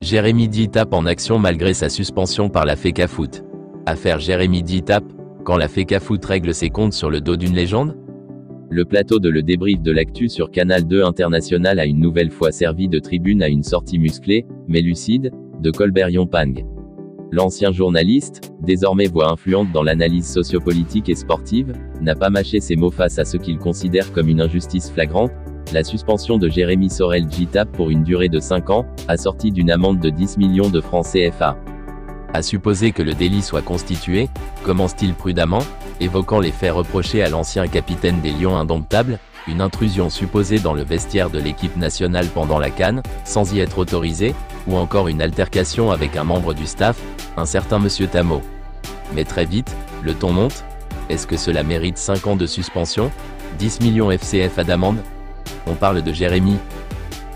Jérémy Ditap en action malgré sa suspension par la FECAFOOT. Affaire Jérémy Ditap, quand la FECAFOOT règle ses comptes sur le dos d'une légende? Le plateau de Le Débrief de l'actu sur Canal 2 International a une nouvelle fois servi de tribune à une sortie musclée, mais lucide, de Colbert Yompang. L'ancien journaliste, désormais voix influente dans l'analyse sociopolitique et sportive, n'a pas mâché ses mots face à ce qu'il considère comme une injustice flagrante, la suspension de Jérémy Sorel Ditap pour une durée de 5 ans, assortie d'une amende de 10 millions de francs CFA. À supposer que le délit soit constitué, commence-t-il prudemment, évoquant les faits reprochés à l'ancien capitaine des Lions indomptables, une intrusion supposée dans le vestiaire de l'équipe nationale pendant la CAN, sans y être autorisé, ou encore une altercation avec un membre du staff, un certain Monsieur Tamo. Mais très vite, le ton monte. Est-ce que cela mérite 5 ans de suspension, 10 millions FCFA d'amende? On parle de Jérémy.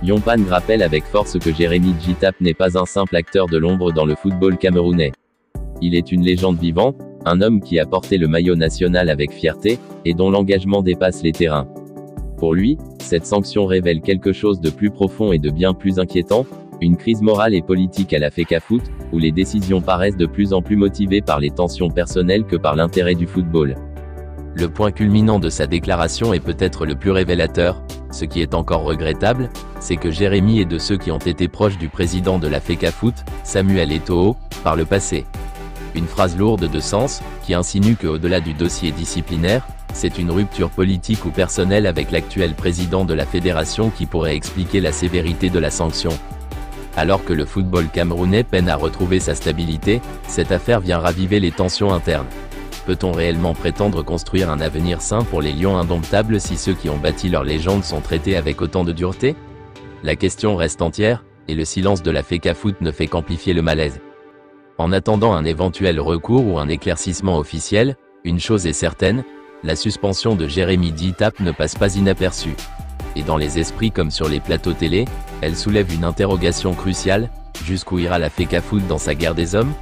Yompang rappelle avec force que Jérémy Ditap n'est pas un simple acteur de l'ombre dans le football camerounais. Il est une légende vivante, un homme qui a porté le maillot national avec fierté, et dont l'engagement dépasse les terrains. Pour lui, cette sanction révèle quelque chose de plus profond et de bien plus inquiétant, une crise morale et politique à la FECAFOOT, où les décisions paraissent de plus en plus motivées par les tensions personnelles que par l'intérêt du football. Le point culminant de sa déclaration est peut-être le plus révélateur. Ce qui est encore regrettable, c'est que Jérémy est de ceux qui ont été proches du président de la FECAFOOT, Samuel Eto'o, par le passé. Une phrase lourde de sens, qui insinue qu'au-delà du dossier disciplinaire, c'est une rupture politique ou personnelle avec l'actuel président de la fédération qui pourrait expliquer la sévérité de la sanction. Alors que le football camerounais peine à retrouver sa stabilité, cette affaire vient raviver les tensions internes. Peut-on réellement prétendre construire un avenir sain pour les Lions indomptables si ceux qui ont bâti leur légende sont traités avec autant de dureté? La question reste entière, et le silence de la FECAFOOT ne fait qu'amplifier le malaise. En attendant un éventuel recours ou un éclaircissement officiel, une chose est certaine, la suspension de Jérémy Ditap ne passe pas inaperçue. Et dans les esprits comme sur les plateaux télé, elle soulève une interrogation cruciale: jusqu'où ira la FECAFOOT dans sa guerre des hommes?